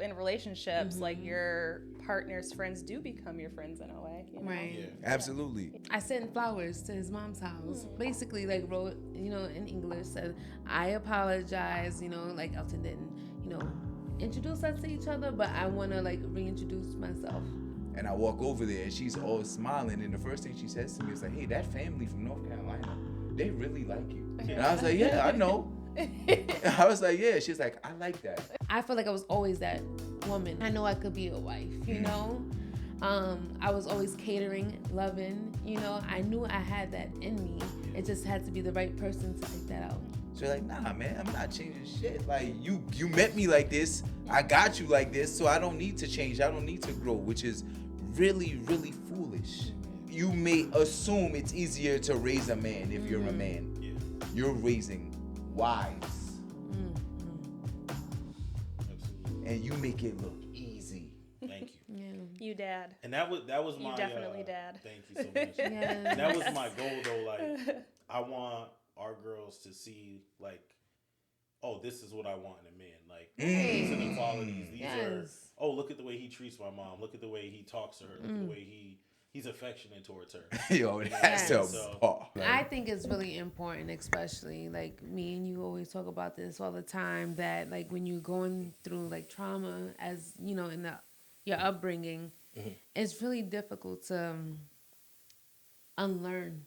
in relationships, like your partner's friends do become your friends in a way. You know? Right. Yeah. Absolutely. I sent flowers to his mom's house. Basically, like wrote, in English, said, I apologize, like Elton didn't, introduce us to each other, but I want to like reintroduce myself. And I walk over there and she's all smiling. And the first thing she says to me is like, hey, that family from North Carolina, they really like you. And I was like, yeah, I know. I was like, yeah. She's like, I like that. I feel like I was always that woman. I know I could be a wife, I was always catering, loving, I knew I had that in me. It just had to be the right person to take that out. So you're like, nah, man, I'm not changing shit. Like, you met me like this. I got you like this, so I don't need to change. I don't need to grow, which is really, really foolish. You may assume it's easier to raise a man if you're a man. Yeah. You're raising wives. Absolutely. And you make it look easy. Thank you. Yeah. You dad. And that was You my definitely dad. Thank you so much. Yes. That was my goal though. Like, I want our girls to see like, oh, this is what I want in a man. Like, these are the qualities. These are. Yes. Oh, look at the way he treats my mom. Look at the way he talks to her. Look at the way he's affectionate towards her. Yo, that's Yes. a bar. I think it's really important, especially like me and you always talk about this all the time, that like when you're going through like trauma as in your upbringing, it's really difficult to unlearn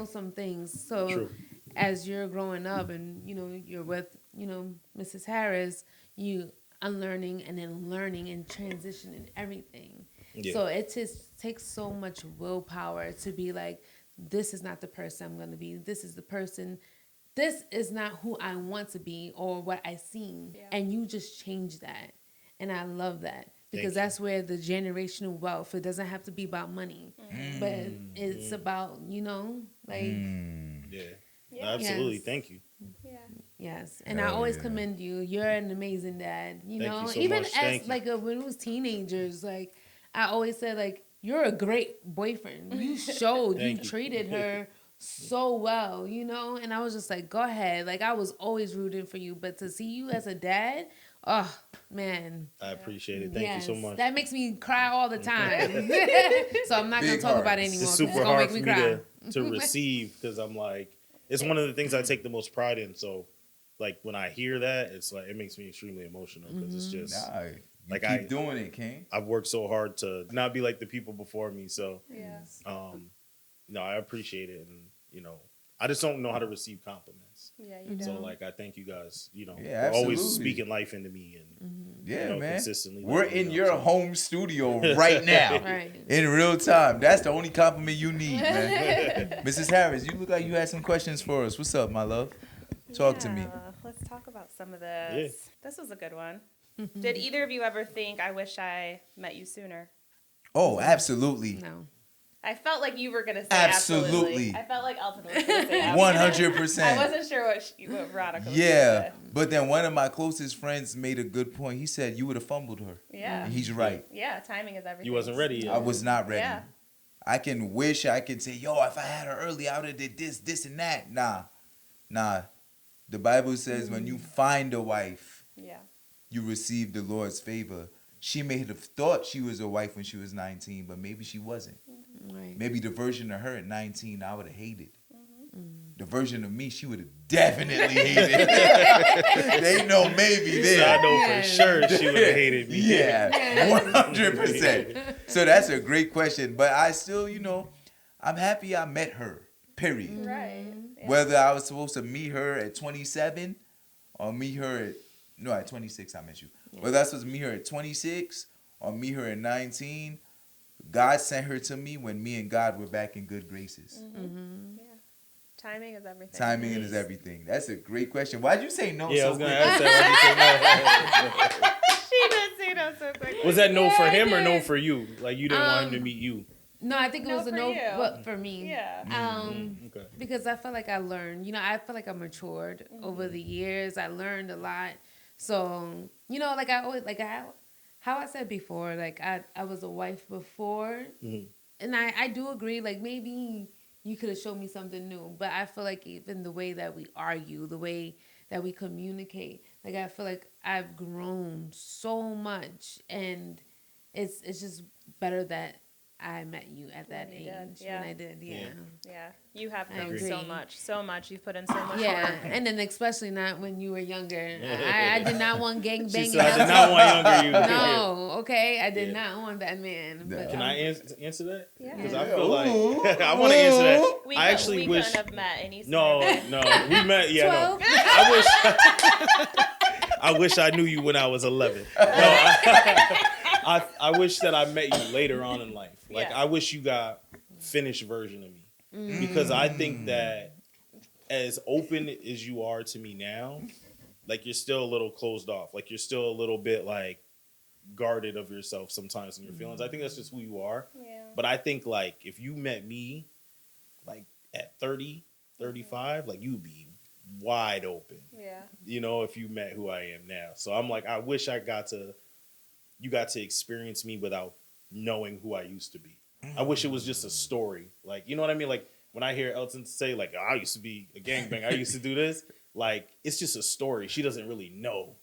some things. So True. as you're growing up and you're with Mrs. Harris, you unlearning and then learning and transitioning everything. Yeah. So it just takes so much willpower to be like, this is not the person I'm going to be. This is the person. This is not who I want to be or what I seen. Yeah. And you just change that. And I love that because you. that's where the generational wealth, it doesn't have to be about money, but it's about, like, Yeah. Yeah. Absolutely. Yes. Thank you. Yeah. yes. And I Hell always yeah. commend you. You're an amazing dad, Thank you so even much. as Thank you. like when we was teenagers, like I always said, like, you're a great boyfriend. You showed, you Thank you. treated her so well, and I was just like, go ahead. Like I was always rooting for you, but to see you as a dad, oh man. I appreciate it. Thank you so much. That makes me cry all the time. So I'm not gonna Big talk heart. about it anymore. It's 'cause super gonna hard make for me me cry. to receive because I'm like, it's one of the things I take the most pride in. So, like when I hear that, it's like it makes me extremely emotional because it's just Nah, you Like, keep doing it, King. I've worked so hard to not be like the people before me. So, Yeah. no, I appreciate it, and I just don't know how to receive compliments. Yeah, you So, don't. like, I thank you guys. Yeah, for always absolutely. speaking life into me and Yeah, man. consistently. We're letting me in know. your So, home studio right now. Right. In real time. That's the only compliment you need, man. Mrs. Harris, you look like you had some questions for us. What's up, my love? Talk to me. Let's talk about some of this. This was a good one. Did either of you ever think, I wish I met you sooner? Oh, absolutely. No. I felt like you were going to say Absolutely. absolutely. I felt like Elton was going to say absolutely. 100%. I wasn't sure what Veronica was Yeah, going to say. but then one of my closest friends made a good point. He said, you would have fumbled her. Yeah. And he's right. Yeah, timing is everything. You wasn't ready yet. I was not ready. Yeah. I can wish I could say, yo, if I had her early, I would have did this, and that. Nah. The Bible says when you find a wife, Yeah. you receive the Lord's favor. She may have thought she was a wife when she was 19, but maybe she wasn't. Right. Maybe the version of her at 19 I would have hated. The version of me, she would have definitely hated. They know maybe So I there. know Yeah. for sure she would have hated me. Yeah, 100%. So that's a great question. But I still, I'm happy I met her, period. Right. Yeah. Whether I was supposed to meet her at 27 or meet her at 26 I met you. Whether I was supposed to meet her at 26 or meet her at 19, God sent her to me when me and God were back in good graces. Yeah. Timing is everything. Timing is everything. That's a great question. Why'd you say no Yeah, I so was gonna quick? ask that. Why'd you say no? She did say no so quickly. Was that no Yeah, for I him or no did. for you? Like you didn't want him to meet you? No, I think it No was a for no, you. but for me. Yeah. Okay. Because I feel like I learned. I feel like I matured over the years. I learned a lot. So, like I always, like how I said before, like I was a wife before. And I do agree, like maybe you could have showed me something new. But I feel like even the way that we argue, the way that we communicate, Like I feel like I've grown so much, and it's just better that I met you at that When age you did, yeah. when I did. Yeah. Yeah, you have I grown so agree. much, so much. You've put in so much Yeah, work. and then especially not when you were younger. I did not want gang She banging. said, I did not want younger you. No, okay, I did Yeah. not want that man. Yeah. But Can I answer that? Yeah. Because Yeah. I feel like Ooh. I want to answer that. We, I actually we wish. couldn't have met any No, sooner. no, we met. Yeah, 12? no. I wish. I wish I knew you when I was 11. No, I wish that I met you later on in life. Like Yeah. I wish you got finished version of me, because I think that as open as you are to me now, like you're still a little closed off. Like you're still a little bit like guarded of yourself sometimes in your feelings. I think that's just who you are. Yeah. But I think like if you met me like at 30, 35, like you'd be wide open. Yeah. You know, if you met who I am now. So I'm like, I wish you got to experience me without knowing who I used to be. I wish it was just a story. Like, you know what I mean? Like when I hear Elton say like, I used to be a gangbang, I used to do this. Like, it's just a story. She doesn't really know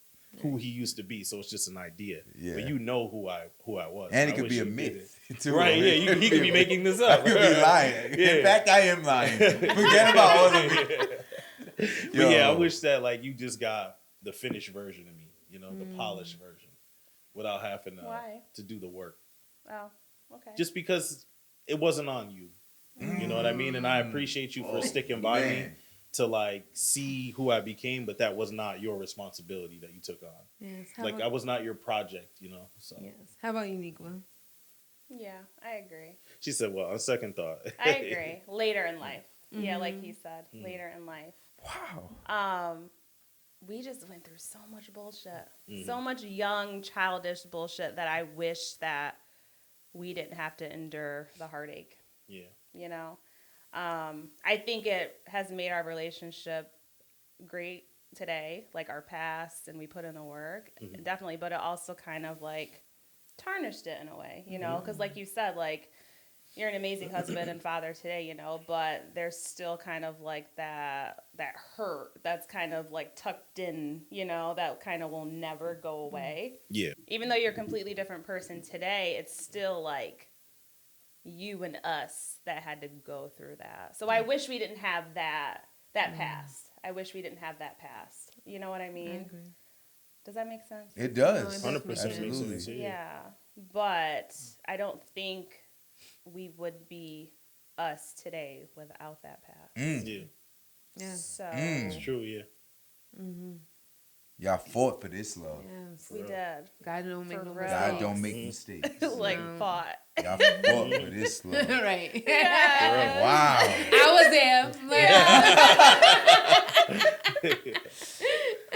who he used to be. So it's just an idea. Yeah. But you know who I was. And it I could wish be a you did myth. it. too. Right, yeah. He could be making this up. I could be lying. Yeah. In fact, I am lying. Forget about all of it. But yeah, I wish that like you just got the finished version of me, you know, the polished version, without having Why? to do the work. Oh, okay. Just because it wasn't on you. You know what I mean? And I appreciate you for sticking by me man. to like see who I became, but that was not your responsibility that you took on. yes, Like I was not your project, you know. So yes. How about you, Nikwa? Yeah, I agree. she said, well, on second thought. I agree. Later in life. Yeah, like he said, later in life. Wow. We just went through so much bullshit. So much young, childish bullshit that I wish that we didn't have to endure the heartache, Yeah. you know? I think it has made our relationship great today, like our past, and we put in the work, definitely, but it also kind of like tarnished it in a way, you know? Because like you said, like, you're an amazing husband and father today, you know, but there's still kind of like that hurt that's kind of like tucked in, you know, that kind of will never go away. Yeah. Even though you're a completely different person today, it's still like you and us that had to go through that. So I wish we didn't have that past. I wish we didn't have that past. You know what I mean? I agree. Does that make sense? It does. No, it 100% does make makes Absolutely. sense. Yeah. But I don't think we would be us today without that past. Yeah. Yeah. So It's true, yeah. Y'all fought for this love. Yes. we did. God don't make For no real. God mistakes. don't make mistakes. Like No. fought. Y'all fought for this love. right. Yeah. Wow. I was there. Like,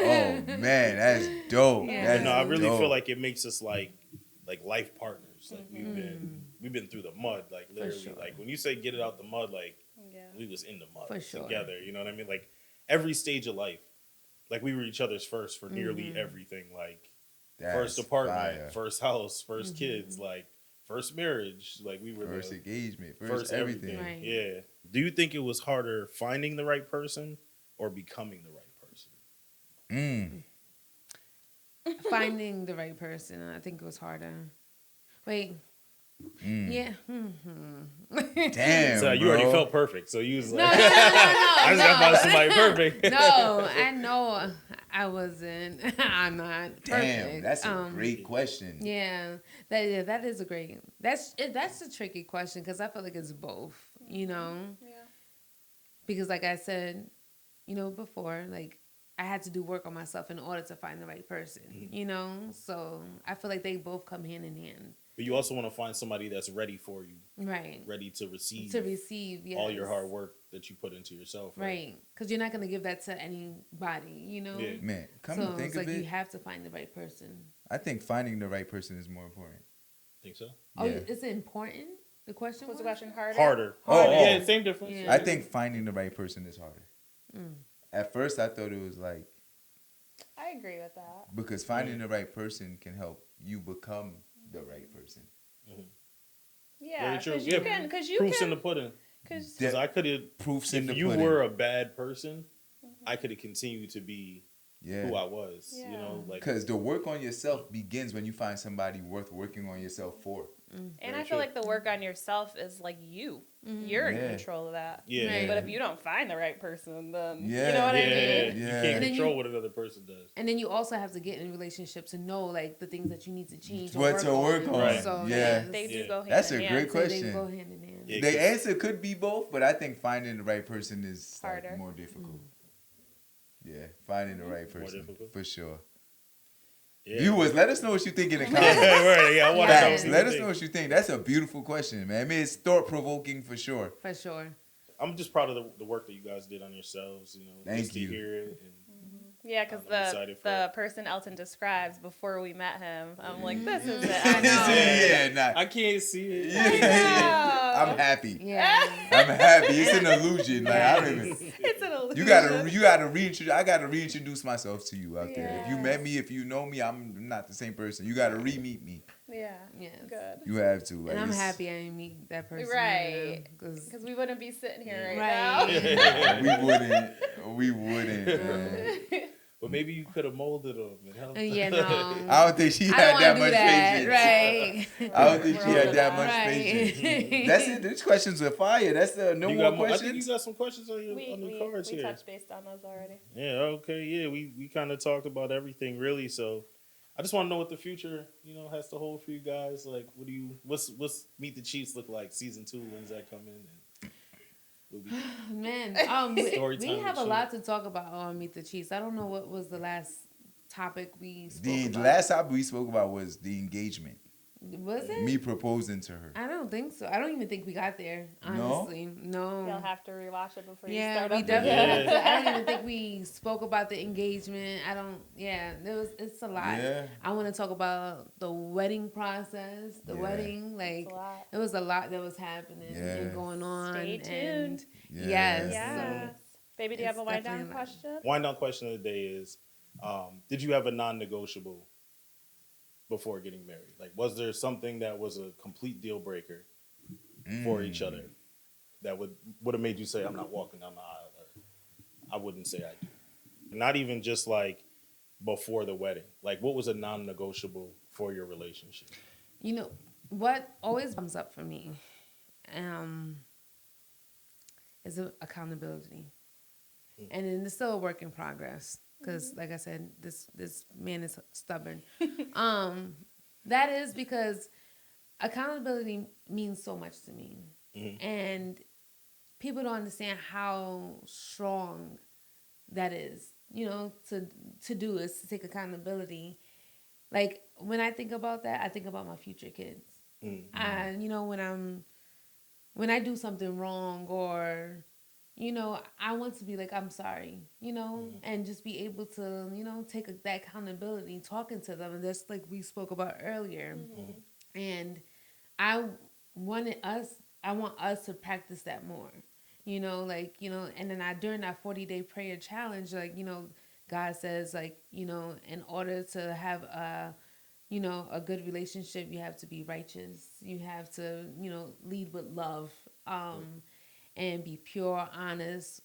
Oh man, that's dope. Yeah. That's No, I really dope. feel like it makes us like life partners. Like we've been through the mud, like literally. sure. Like when you say get it out the mud, like Yeah. we was in the mud For sure. together. You know what I mean? Like every stage of life, like we were each other's first for nearly everything. Like That's first apartment, fire. first house, 1st kids, like first marriage. Like we were First the engagement, first first everything. Right. Yeah. Do you think it was harder finding the right person or becoming the right person? finding the right person, I think it was harder. Wait. Yeah. Damn, So you already bro. felt perfect. So you was No, like, no, no, no, I just got to no. find somebody perfect. No, I know I wasn't. I'm not perfect. Damn, that's a great question. Yeah, that is a great. That's a tricky question because I feel like it's both. You know, Yeah. because like I said, you know, before, like I had to do work on myself in order to find the right person. You know, so I feel like they both come hand in hand. But you also want to find somebody that's ready for you, Right. ready to receive To receive, yes. all your hard work that you put into yourself. Right, because you're not gonna give that to anybody. You know. Yeah. Man, come So to think it's of like you it, have to find the right person. I think finding the right person is more important. Think so? Oh, Yeah. is it important? The question What's the was? question? Harder? Harder. Oh, Yeah, oh. same difference. Yeah. I think finding the right person is harder. Mm. At first, I thought it was like, I agree with that. because finding the right person can help you become the right person. Yeah. Very true. Because Yeah, you can. Because you Proofs in can. the pudding. Because Because I could have, Proofs in if the you pudding. were a bad person, I could have continued to be Yeah. who I was. You Yeah. know, like Because the work on yourself begins when you find somebody worth working on yourself for. And Very I feel true. like the work on yourself is like you. You're in Yeah. control of that. yeah, Right. But if you don't find the right person, then you Yeah. know what yeah, I mean? Yeah. you can't And then control you- what another person does. And then you also have to get in a relationship to know like the things that you need to change. or What work to work on. Right. So Yeah. They do Yeah. go hand That's in a hand. great So they question. go hand in hand. Yeah, The 'cause- answer could be both, but I think finding the right person is like, Harder. more difficult. Yeah, finding the right person difficult. for sure. Yeah. Viewers, let us know what you think in the comments. Right, yeah, I want to know. Facts. what Let you us think. know what you think. That's a beautiful question, man. I mean, it's thought provoking for sure. For sure. I'm just proud of the work that you guys did on yourselves. You know, Thank just you. to hear it. And Yeah, because I'm excited for the it. person Elton describes before we met him, I'm like, this is it. I I know. Yeah, nah. I can't see it. Yeah. I'm happy. Yeah. I'm happy. It's an illusion. Like I don't even. It's an illusion. You gotta reintroduce. I gotta reintroduce myself to you out there. If you Yeah. met me, if you know me, I'm not the same person. You gotta re-meet me. Yeah. Yes. Good. You have to. Like, And I'm it's- happy I didn't meet that person. Right. Because Because we wouldn't be sitting here right, Right. now. We wouldn't, man. But maybe you could have molded them and helped. yeah, no. I don't think she I had don't that want to much do that. patience. Right. I don't think she had that much Right. patience. That's it. These questions are fire. That's no You more got more, I think questions. you got some questions on your cards we here. touched based on those already. Yeah, okay, yeah. We kind of talked about everything really, so I just want to know what the future, has to hold for you guys. Like, what's Meet the Chiefs look like? Season 2, when's that coming? And we'll be, Man, Story we time have a and lot to talk about on Meet the Chiefs. I don't know what was the last topic we spoke The about. last topic we spoke about was the engagement. Was it? Me proposing to her. I don't think so. I don't even think we got there. No? Honestly, no. You'll have to rewatch it before you Yeah, start we up definitely. again. I don't even think we spoke about the engagement. I don't. Yeah, it's a lot. Yeah. I want to talk about the wedding process, the Yeah. wedding. Like It's a lot. it was a lot that was happening Yeah. and going on. Stay and tuned. Yes. Yes. Baby, do you It's have a wind down definitely a lot. question? wind down question of the day is, did you have a non-negotiable before getting married? Like, was there something that was a complete deal breaker for each other that would have made you say, I'm not walking down the aisle, or I wouldn't say I do? Not even just like before the wedding. Like, what was a non-negotiable for your relationship? You know what always comes up for me, is accountability, and then it's still a work in progress. Because, like I said, this man is stubborn. That is because accountability means so much to me, and people don't understand how strong that is. To do is to take accountability. Like when I think about that, I think about my future kids. When I do something wrong or, I want to be like, I'm sorry, and just be able to, take that accountability, talking to them. And that's like we spoke about earlier. And I want us to practice that more, and then during that 40-day prayer challenge, God says, in order to have a good relationship, you have to be righteous. You have to, lead with love, and be pure, honest.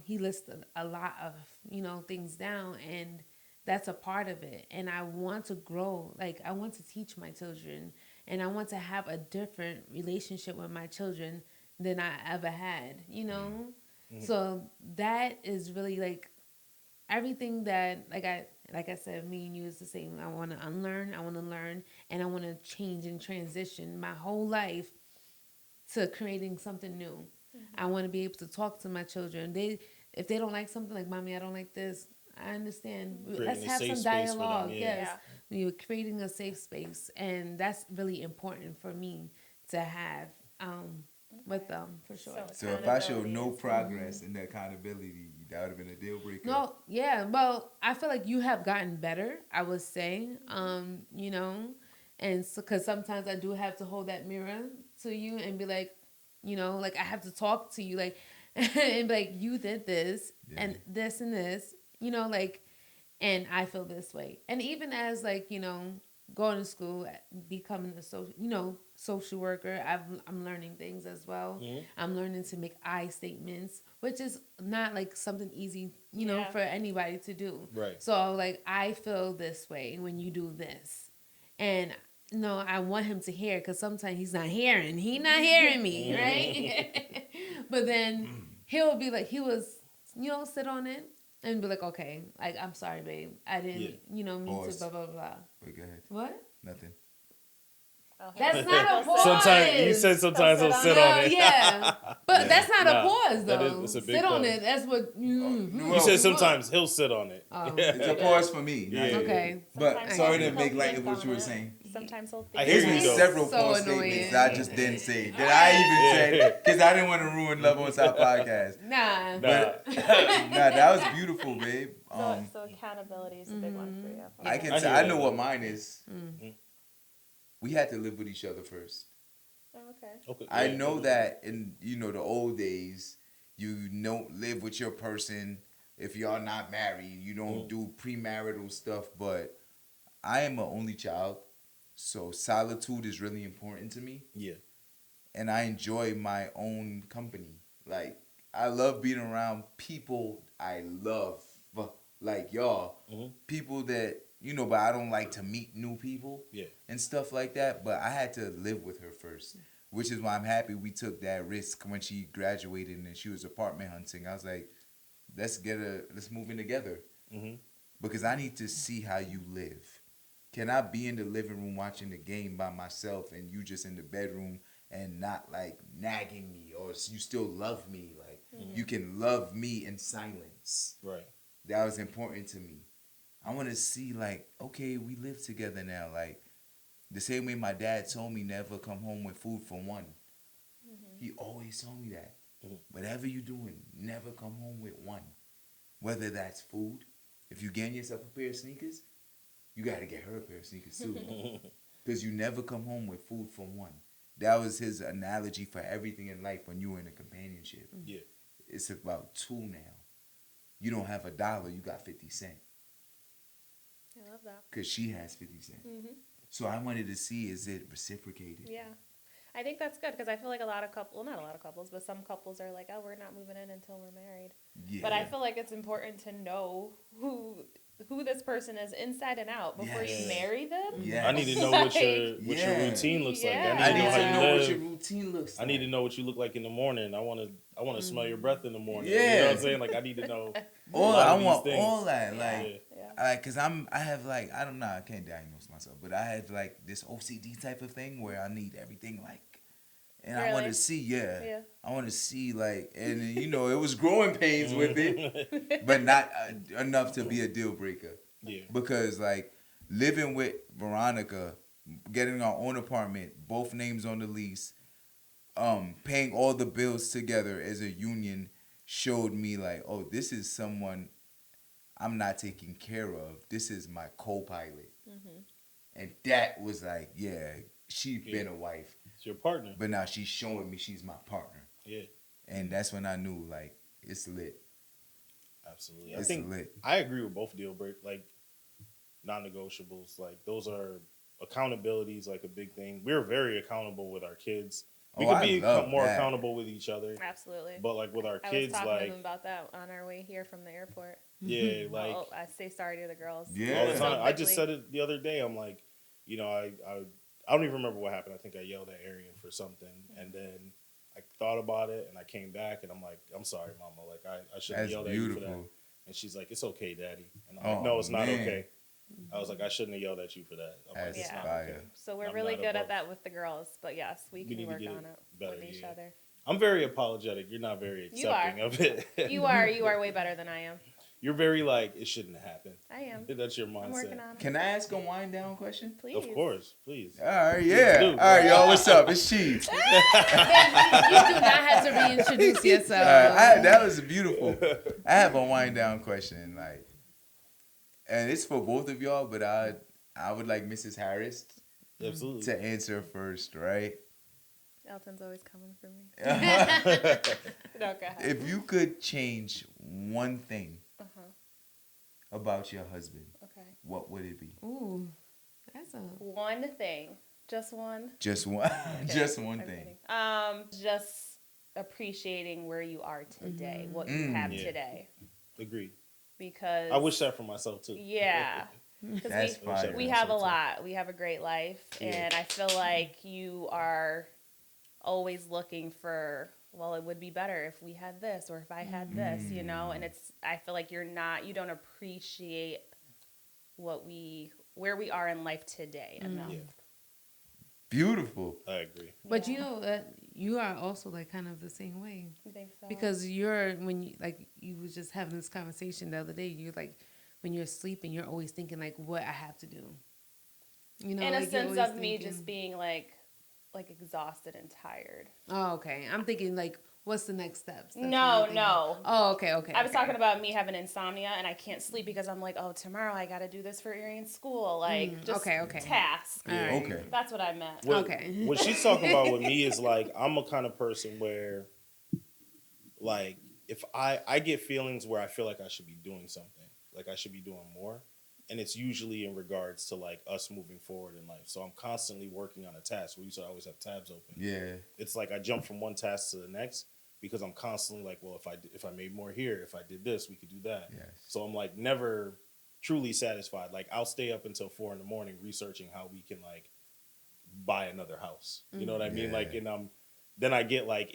He lists a lot of, things down, and that's a part of it. And I want to grow. Like, I want to teach my children, and I want to have a different relationship with my children than I ever had, So that is really like everything that, like I said, me and you is the same. I want to unlearn, I want to learn, and I want to change and transition my whole life to creating something new. I want to be able to talk to my children. If they don't like something, like, Mommy, I don't like this, I understand. Creating Let's a have safe some space for them, dialogue. yeah. Yes. You're creating a safe space, and that's really important for me to have with them, for sure. So if I showed no progress in the accountability, that would have been a deal breaker. No, yeah. Well, I feel like you have gotten better, I would say. And so, because sometimes I do have to hold that mirror to you and be like, like I have to talk to you, like, and be like, you did this and this and this, and I feel this way. And even as like, going to school, becoming a social worker, I'm learning things as well. Mhm. I'm learning to make I statements, which is not like something easy, you know, Yeah. for anybody to do. Right. So like, I feel this way when you do this, and no, I want him to hear, because sometimes he's not hearing. He not hearing me, right? But then he'll be like, he was, you know, sit on it and be like, okay, like, I'm sorry, babe, I didn't, Yeah. you know, mean to Pause. blah blah blah. Wait, go ahead. What? Nothing. Oh, That's not a pause. Sometimes you said sometimes he'll sit on it. Yeah, but that's not Nah, a pause that is- though. it's a big Sit on pause. it. That's what. You said sometimes he'll sit on it. Oh. It's a pause for me. Yeah. not- Okay. But Sometimes sorry he'll to make light of think what on you were it. saying. Sometimes he'll I think hear There's you, been though. several So pause annoying. statements that I just didn't say. That I even said because I didn't want to ruin Love on Top podcast. Nah. But nah, that was beautiful, babe. So accountability is a big one for you. I can I say hear I that, know though. what mine is. We had to live with each other first. Oh, okay. Okay. I Yeah. know that in the old days, you don't live with your person if y'all not married. You don't do premarital stuff. But I am an only child, so solitude is really important to me, Yeah. and I enjoy my own company. Like I love being around people I love, like y'all, people that But I don't like to meet new people. Yeah. And stuff like that. But I had to live with her first, which is why I'm happy we took that risk when she graduated and she was apartment hunting. I was like, let's move in together, because I need to see how you live. Can I be in the living room watching the game by myself and you just in the bedroom and not like nagging me, or you still love me? Like you can love me in silence. Right. That was important to me. I want to see, like, okay, we live together now. Like, the same way my dad told me never come home with food for one. He always told me that. Whatever you doing, never come home with one. Whether that's food. If you getting yourself a pair of sneakers, you got to get her a pair of sneakers too. Because you never come home with food for one. That was his analogy for everything in life when you were in a companionship. Yeah. It's about two now. You don't have $1, you got 50 cents. I love that. Because she has 50 cents. So I wanted to see, is it reciprocated? Yeah. I think that's good because I feel like a lot of couples, well, not a lot of couples, but some couples are like, oh, we're not moving in until we're married. Yeah. But I feel like it's important to know who this person is inside and out before Yes. you marry them. Yes. I need to know what your Yeah. routine looks like. Yeah. I I need need to know to how know you what live. your routine looks like. I need to know what you look like in the morning. I want to smell your breath in the morning. Yeah. You know what I'm saying? Like I need to know. All, a lot I of these want things. all that. Like, Yeah. cause I have like, I don't know, I can't diagnose myself, but I have like this OCD type of thing where I need everything like, and I want Really? to see, Yeah. I want to see like, and it was growing pains with it, but not enough to be a deal breaker. Yeah. Because like living with Veronica, getting our own apartment, both names on the lease, paying all the bills together as a union showed me like, oh, this is someone I'm not taking care of. This is my co-pilot. And that was like, yeah, she's been a wife, It's your partner. but now she's showing me she's my partner. Yeah. And that's when I knew like it's lit. Absolutely. I It's think lit. I agree with both deal break like non-negotiables. Like those are accountabilities, like a big thing. We're very accountable with our kids. We Oh, could I be love more that. accountable with each other. Absolutely. But like with our I was kids, talking to like them about that on our way here from the airport. yeah, like Oh, I say sorry to the girls. Yeah. all the So time. I just quickly. said it the other day. I'm like, I don't even remember what happened. I think I yelled at Arian for something, and then I thought about it, and I came back, and I'm like, I'm sorry, Mama. Like I shouldn't have That's yelled at you for that. beautiful. And she's like, it's okay, Daddy. And I'm Oh, like, no, it's not man. okay. I was like, I shouldn't have yelled at you for that. I'm like, That's it's not fire. okay. So we're I'm really not good above- at that with the girls. But yes, we need can to work get on it it better, with each yeah. other. I'm very apologetic. You're not very You are. accepting of it. You are way better than I am. You're very like, it shouldn't have happened. I am. That's your I'm working mindset. on it. Can I ask a wind down question? Please. Of course, please. All right, yeah. do. All right, y'all. What's up? It's Chief. You do not have to reintroduce yourself. That was beautiful. I have a wind down question, like, and it's for both of y'all, but I would like Mrs. Harris Absolutely. to answer first, right? Elton's always coming for me. If No, go ahead. you could change one thing Uh-huh. about your husband, Okay. what would it be? Ooh, that's a One thing. Just one. Just one. Just one I'm thing. kidding. Just appreciating where you are today, what you have Yeah. today, Agreed. because I wish that for myself too. Yeah, because That's I wish that fire. for we have a myself, too. lot. We have a great life, Yeah. and I feel like you are always looking for. Well, it would be better if we had this, or if I had this, you know. And it's. I feel like you don't appreciate where we are in life today enough. Yeah. Beautiful. I agree. But Yeah. you know, you are also like kind of the same way. You think so? Because when you like you was just having this conversation the other day, you're like when you're sleeping, you're always thinking like what I have to do. You know, in a like, you're sense always of me thinking- just being like exhausted and tired. Oh, okay. I'm thinking like, what's the next steps? That's what No, I'm thinking. no. Oh, okay. I was okay. talking about me having insomnia and I can't sleep because I'm like, oh, tomorrow I got to do this for Arian's school. Like, just okay. tasks. All right. Okay. That's what I meant. What, Okay. What she's talking about with me is like I'm a kind of person where, like, if I get feelings where I feel like I should be doing something, like I should be doing more, and it's usually in regards to like us moving forward in life. So I'm constantly working on a task. We used to always have tabs open. Yeah. It's like I jump from one task to the next because I'm constantly like, well, if I made more here, if I did this, we could do that. Yes. So I'm like never truly satisfied. Like I'll stay up until 4 a.m. researching how we can like buy another house. You know what I mean? Yeah. Like, and then I get like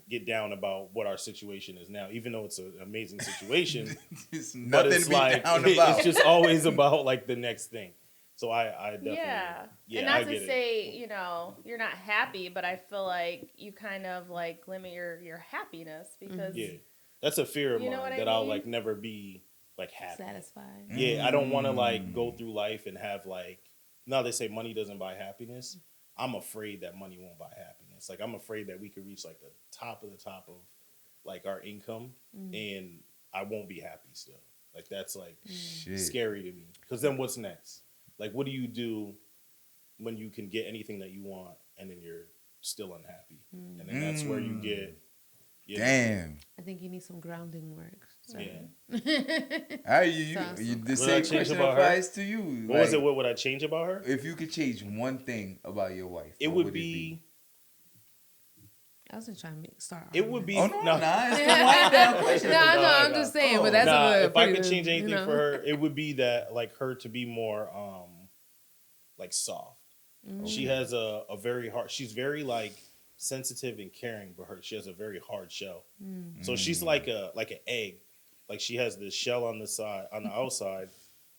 get down about what our situation is now, even though it's an amazing situation. It's but nothing it's to be like down about. it's just always about like the next thing. So I definitely Yeah. And I not to get it. say, you're not happy, but I feel like you kind of like limit your happiness because Yeah, that's a fear of You know mine what I that I'll mean? like never be like happy. Satisfied. Yeah, I don't want to like go through life and have like. Now they say money doesn't buy happiness. I'm afraid that money won't buy happiness. Like I'm afraid that we could reach like the top of like our income, and I won't be happy still. Like that's like Shit. scary to me. Because then what's next? Like what do you do when you can get anything that you want and then you're still unhappy? And then that's where you get. You know, Damn. I think you need some grounding work. So. Yeah. How you Sounds the What did I same change question about her? applies to you. What was it? What would I change about her? If you could change one thing about your wife, It what would be. I wasn't trying to start. It would be. Oh no, no. nah, it's the wind down question. No, No, I'm no. just saying, Oh. but that's Nah, a if I pretty could good, change anything you know. for her, it would be that like her to be more like soft. She has a very hard. She's very like sensitive and caring, but she has a very hard shell. So she's like an egg. Like she has this shell on the outside,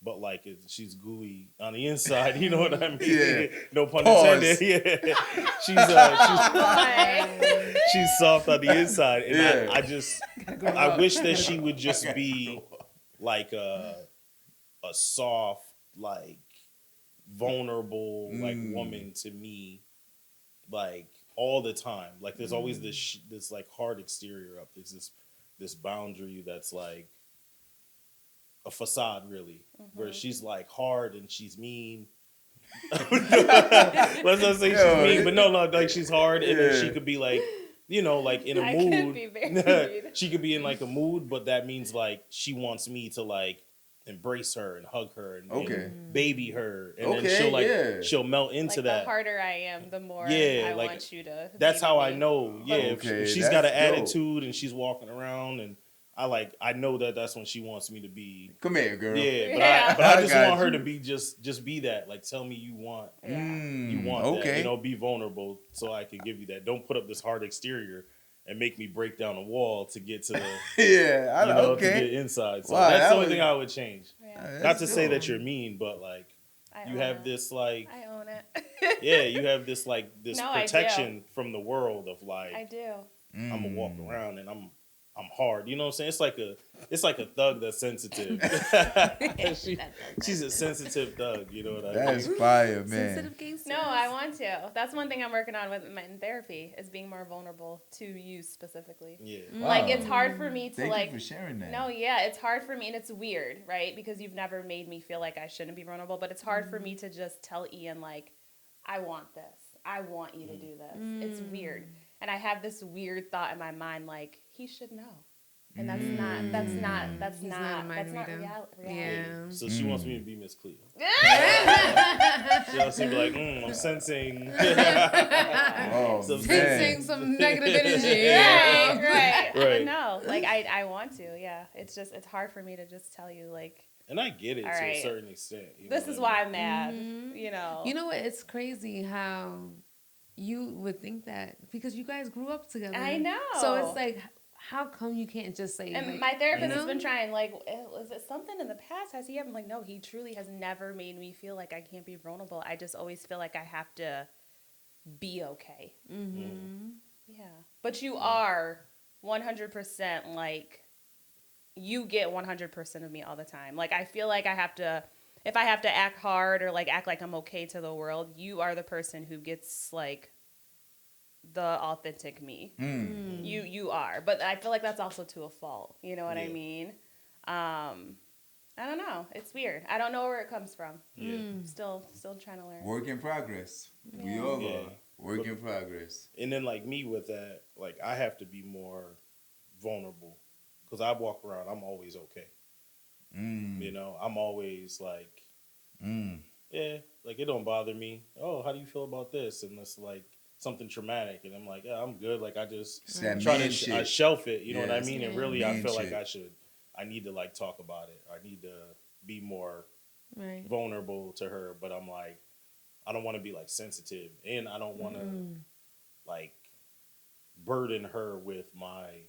but like she's gooey on the inside. You know what I mean? Yeah. No pun Pause. intended. Yeah. She's Why? she's soft on the inside, and Yeah. I wish that she would just be like a soft, like vulnerable, like woman to me, like all the time. Like there's always this like hard exterior up. There's this boundary that's like a facade, really, where she's like hard and she's mean. Let's not say she's Yo. mean, but no, like she's hard, and then she Yeah. could be like, like in a I mood. could be very mean. She could be in like a mood, but that means like she wants me to like embrace her and hug her and Okay. baby her, and Okay, then yeah. she'll melt into Like that. the harder I am, the more Yeah, I like, want you to. That's be how with I me. know. Yeah, if Okay, she's got an that's dope. attitude and she's walking around, and I know that's when she wants me to be. Come here, girl. Yeah, but Yeah. I I just got want her you. to be just be that. Like, tell me you want Yeah. you want okay. that. Be vulnerable so I can give you that. Don't put up this hard exterior and make me break down a wall to get to the Yeah, to okay. get inside. So Wow, that's that the only was- thing I would change. Yeah. Not to say dope. that you're mean, but like I you own have it. this like I own it. yeah, you have this like this No, I do. protection from the world of like I do. I'm gonna walk around and I'm hard. You know what I'm saying? It's like a thug that's sensitive. She's a sensitive thug. You know what I mean? That's fire, man. Sensitive gangster. No, I want to. That's one thing I'm working on in therapy is being more vulnerable to you specifically. Yeah. Wow. Like it's hard for me to Thank like you for sharing that. No, yeah, it's hard for me, and it's weird, right? Because you've never made me feel like I shouldn't be vulnerable, but it's hard for me to just tell Ian, like, I want this. I want you to do this. It's weird. And I have this weird thought in my mind, like, he should know. And that's not that's He's not a that's not reader. reality. Yeah. So she wants me to be Miss Cleo. She wants me to be like, I'm sensing. Oh, Some man. Sensing some negative energy. Right. But Right. no, like I want to, yeah. It's just it's hard for me to just tell you like And I get it All to a right. certain extent. You this know is what why I I'm mad. Mhm. You know. You know what? It's crazy how you would think that because you guys grew up together. I know. So it's like, how come you can't just say? And like, my therapist you has been know? trying, like, was it something in the past? Has he ever, like, no, he truly has never made me feel like I can't be vulnerable. I just always feel like I have to be okay. Mm-hmm. Yeah. But you are 100% like, you get 100% of me all the time. Like, I feel like I have to, if I have to act hard or, like, act like I'm okay to the world, you are the person who gets, like, the authentic me. Mm. You are, but I feel like that's also to a fault. You know what I Yeah. mean? I don't know. It's weird. I don't know where it comes from. Yeah. Still trying to learn. Work in progress. We Yeah. all Yeah. are. Work in progress. And then like me with that, like I have to be more vulnerable because I walk around. I'm always okay. Mm. You know, I'm always like, Mm. yeah, like it don't bother me. Oh, how do you feel about this? And it's like something traumatic, and I'm like, yeah, I'm good. Like I just It's that try man to shit. shelf it. You know what I Yes. mean? And Yeah. really, I Man feel like shit. I need to like talk about it. I need to be more Right. vulnerable to her. But I'm like, I don't want to be like sensitive, and I don't want to like burden her with my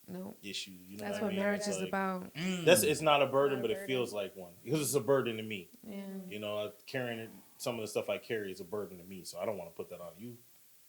No. issue. You know That's what I what mean? marriage It's is like- about. That's it's not a burden, Not a but it burden. feels like one because it's a burden to me. Yeah. You know, carrying some of the stuff I carry is a burden to me, so I don't want to put that on you.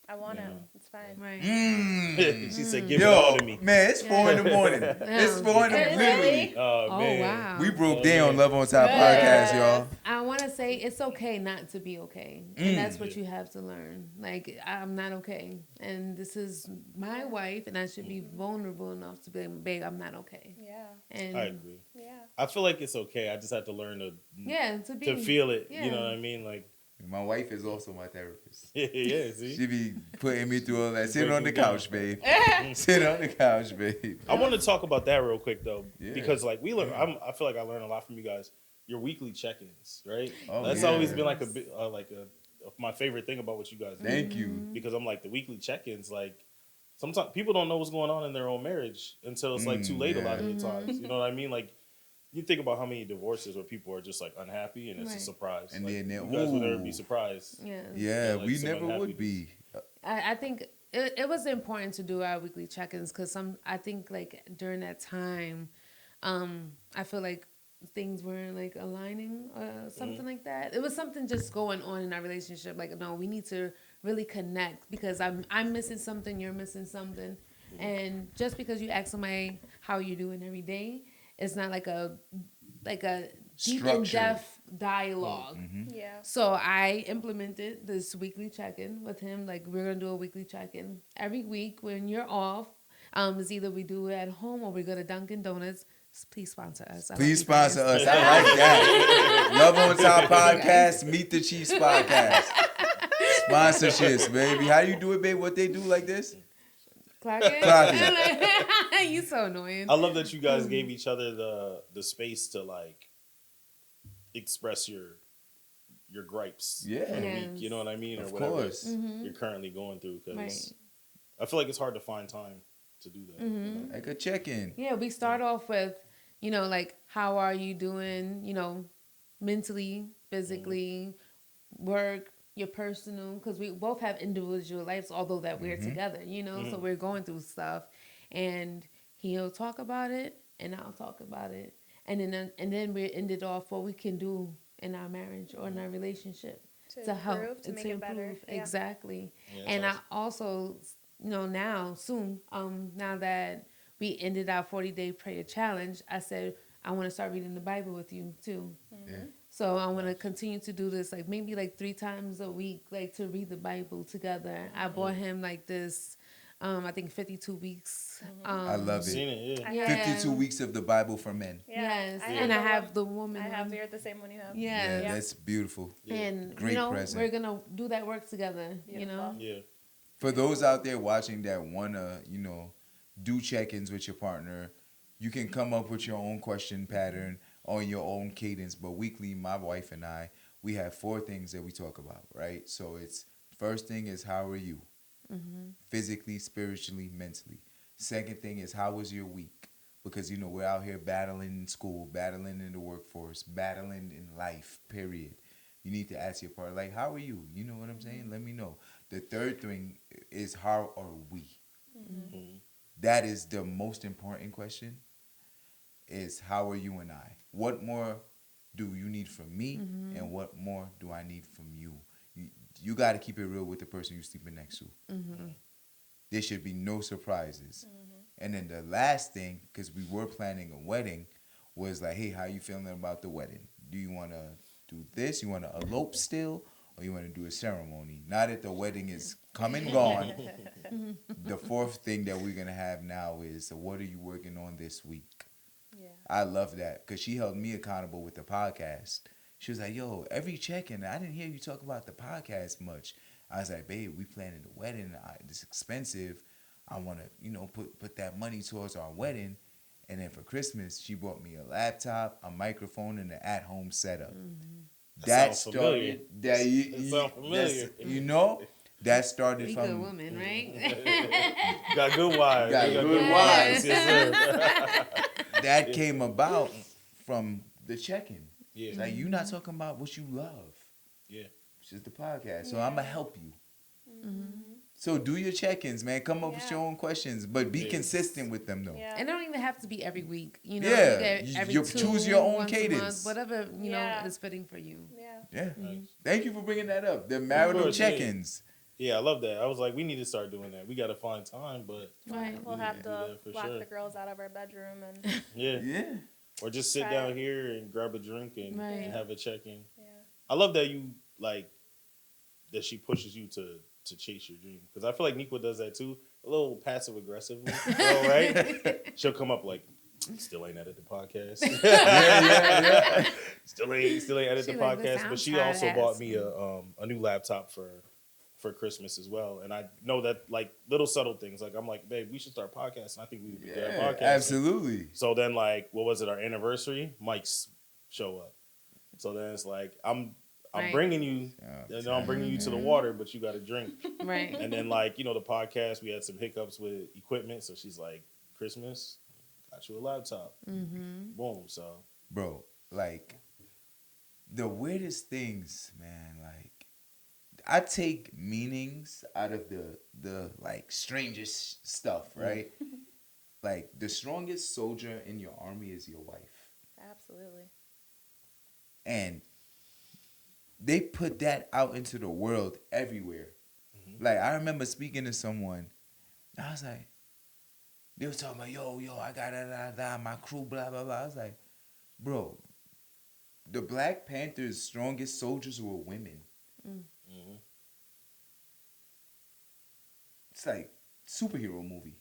I want to. Yeah. It's fine. Right. Mm. She said, "Give it all to me." man, it's 4 in the morning. It's 4 in the Is it literally. really? Oh, Oh man. wow. We broke Oh, down yeah. Love on Top Good. podcast, y'all. I want to say it's okay not to be okay, and that's what you have to learn. Like I'm not okay, and this is my wife, and I should be vulnerable enough to be like, babe, I'm not okay. Yeah. And I agree. Yeah. I feel like it's okay. I just have to learn to yeah, to be to feel it. yeah. You know what I mean? Like, My wife is also my therapist. yeah. See, She be putting me through all that. Sit on the Breaking couch, babe. Sit on the couch, babe. I want to talk about that real quick though, Yeah. because like we learn. I feel like I learn a lot from you guys. Your weekly check-ins, right? Oh, That's yeah. always been like a bit my favorite thing about what you guys do. Thank you. Because I'm like the weekly check-ins. Like sometimes people don't know what's going on in their own marriage until it's like too late. A lot of the times, you know what I mean? Like you think about how many divorces where people are just like unhappy and it's a Right. surprise. And like, then you guys would never ooh. be surprised. yeah. Yeah, like we some never would be. I think it was important to do our weekly check-ins because I think like during that time, I feel like things weren't like aligning or something like that. It was something just going on in our relationship. Like, no, we need to really connect because I'm missing something, you're missing something. And just because you ask somebody how you doing every day, it's not like a deep in Structured. depth dialogue. Yeah. So I implemented this weekly check-in with him. Like we're gonna do a weekly check-in every week when you're off. It's either we do it at home or we go to Dunkin' Donuts. Please sponsor us. I love Please you guys. sponsor us. I like that. Love on Top podcast. Meet the Chiefs podcast. Sponsorships, baby. How you do it, babe? What they do like this? Clock it. Clock it. You so annoying. I love that you guys gave each other the space to like express your gripes Yeah. for the Yes. week. You know what I mean, or Of whatever course. you're currently going through. Because Right. I feel like it's hard to find time to do that. Mm-hmm. Like a check-in. Yeah, we start off with, like, how are you doing, mentally, physically, work, your personal, because we both have individual lives, although that we're together, so we're going through stuff. And he'll talk about it, and I'll talk about it. And then we ended off what we can do in our marriage or in our relationship to help, improve, to and make it better. Yeah. Exactly. Yeah, And that's I also, now that we ended our 40-day prayer challenge, I said, I want to start reading the Bible with you too. Yeah. So I want to continue to do this, like maybe like 3 times a week, like to read the Bible together. I bought him like this, I think 52 weeks. I love seen it. it. Yeah. Yeah. 52 weeks of the Bible for men. Yes, I and I the have one- the woman. I have one. you're the same one you have. Yes. Yeah, that's beautiful. And Great present. we're gonna do that work together. Beautiful. Yeah. For those out there watching that wanna, do check-ins with your partner, You can come up with your own question pattern on your own cadence. But weekly, my wife and I, we have 4 things that we talk about, right? So it's first thing is how are you? Physically, spiritually, mentally. Second thing is how was your week? Because, you know, we're out here battling in school, battling in the workforce, battling in life, period. You need to ask your partner, like, how are you? You know what I'm saying? Let me know. The third thing is how are we? That is the most important question, is how are you and I? What more do you need from me, and what more do I need from you? You got to keep it real with the person you're sleeping next to. There should be no surprises. And then the last thing, because we were planning a wedding, was like, hey, how you feeling about the wedding? Do you want to do this? You want to elope still? Or you want to do a ceremony? Now that the wedding is come and gone, the fourth thing that we're going to have now is, so what are you working on this week? Yeah. I love that because she held me accountable with the podcast. She was like, yo, every check-in, I didn't hear you talk about the podcast much. I was like, babe, we planning a wedding. It's expensive. I want to, you know, put that money towards our wedding. And then for Christmas, she bought me a laptop, a microphone, and an at-home setup. That sounds familiar. started. That sounds familiar. You know, that started We from. good women, right? Got good wives. Got We good wives. Yes, sir. That came about from the check-in. Yeah. It's like, you're not talking about what you love. Yeah. Which is the podcast. So I'm going to help you. So do your check-ins, man. Come up with your own questions, but be consistent with them, though. Yeah. And it don't even have to be every week. You know, Yeah, you get every you 2, choose your own once a month, cadence. whatever, you Yeah. know, is fitting for you. Yeah. Yeah. Nice. Thank you for bringing that up. The marital course, yeah. check-ins. Yeah, I love that. I was like, we need to start doing that. We got to find time, but Right. We'll have to Yeah, for lock sure. the girls out of our bedroom and yeah. Yeah. Or just sit Try down it. here and grab a drink and, Right. and have a check-in. yeah. I love that you, like, that she pushes you to chase your dream. Because I feel like Nikwa does that too. A little passive-aggressively, right? She'll come up like, still ain't edited the podcast. Still ain't edited She the like, podcast. "Listen, But I'm she tired also ass." bought me a new laptop for Christmas as well. And I know that, like, little subtle things. Like, I'm like, babe, we should start podcasting. I think we would be good at Yeah, podcasting. absolutely. So then, like, what was it? Our anniversary, Mike's show up. So then it's like, I'm Right. bringing you, Yeah, and I'm bringing you to the water, but you got to drink. Right. And then, like, you know, the podcast, we had some hiccups with equipment. So she's like, Christmas, got you a laptop. Boom. So Bro, like, the weirdest things, man, like, I take meanings out of the like, strangest stuff, right? Like, the strongest soldier in your army is your wife. Absolutely. And they put that out into the world everywhere. Like, I remember speaking to someone, I was like, they were talking about, yo, I got my crew, blah, blah, blah. I was like, bro, the Black Panther's strongest soldiers were women. It's like superhero movie.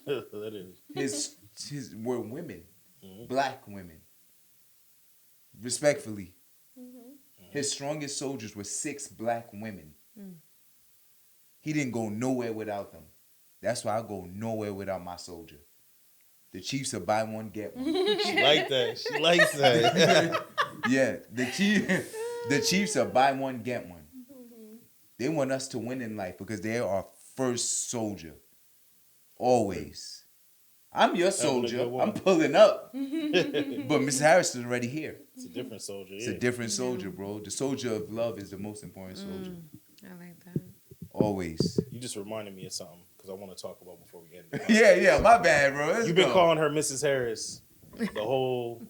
that is. His were women, black women. Respectfully, his strongest soldiers were 6 black women. He didn't go nowhere without them. That's why I go nowhere without my soldier. The Chiefs are buy one get one. She like that. She likes that. Yeah, the Chiefs are buy one get one. They want us to win in life because they are our first soldier. Always. I'm your soldier. good one. I'm pulling up. But Miss Harris is already here. It's a different soldier. It's a different soldier, bro. The soldier of love is the most important soldier. I like that. Always. You just reminded me of something because I want to talk about before we end. Yeah, my bad, bro. Let's You've been go. calling her Mrs. Harris the whole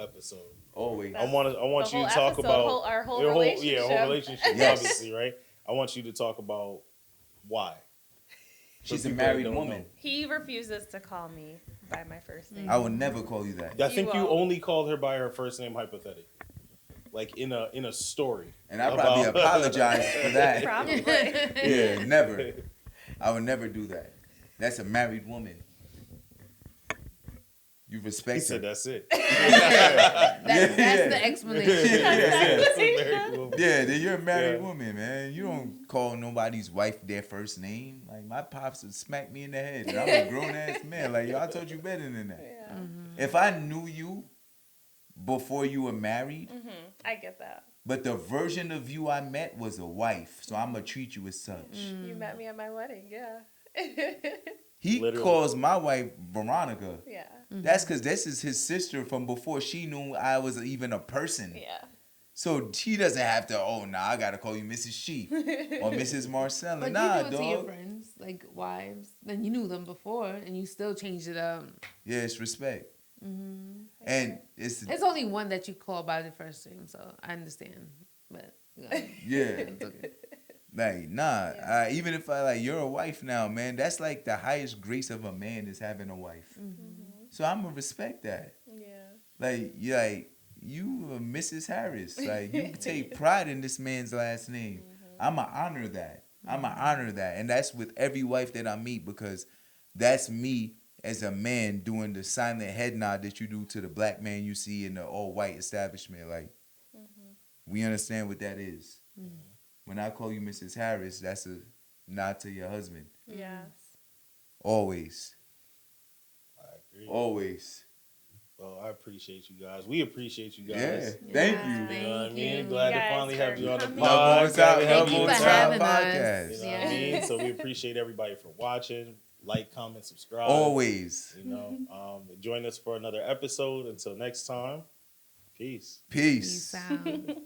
episode. Always. I want The you whole to talk episode, about our whole your relationship. whole relationship, Yes. obviously, right? I want you to talk about why. She's For a people that married don't woman. know. He refuses to call me by my first name. I would never call you that. I think you won't. only called her by her first name hypothetically. Like in a story. And I probably about- apologize for that. Probably. Yeah, never. I would never do that. That's a married woman. You He respect said her. that's it. That's the explanation. That's a married woman. Yeah, then you're a married Yeah. woman, man. You don't call nobody's wife their first name. Like my pops would smack me in the head. And I'm a grown ass man. Like, yo, I told you better than that. Yeah. If I knew you before you were married, I get that. but the version of you I met was a wife, so I'm gonna treat you as such. You met me at my wedding, yeah. He Literally. calls my wife Veronica. Yeah. That's because this is his sister from before she knew I was even a person. Yeah. So she doesn't have to, oh, nah, I got to call you Mrs. Sheep or Mrs. Marcella. But Nah, you do it to your dog. friends, like wives. Then you knew them before, and you still changed it up. Yeah, it's respect. Mm-hmm. And it's, It's only one that you call by the first name, so I understand. But yeah. it's okay. Like, nah, even if you're a wife now, man, that's like the highest grace of a man is having a wife. So I'm going to respect that. Yeah. You are Mrs. Harris. Like, you take pride in this man's last name. I'ma honor that. I'ma honor that. And that's with every wife that I meet because that's me as a man doing the silent head nod that you do to the black man you see in the all-white establishment. Like, we understand what that is. When I call you Mrs. Harris, that's a nod to your husband. Yes. Always. I agree. Always. Well, I appreciate you guys. We appreciate you Yeah. guys. Thank Yeah. you. You know what I Thank mean? you. Glad to guys finally for have you on the coming. pod. Love on top, Glad Thank to have you on for top. having us. Podcast. You know what I mean? So we appreciate everybody for watching. Like, comment, subscribe. Always. You know, join us for another episode. Until next time, peace. Peace. Peace out.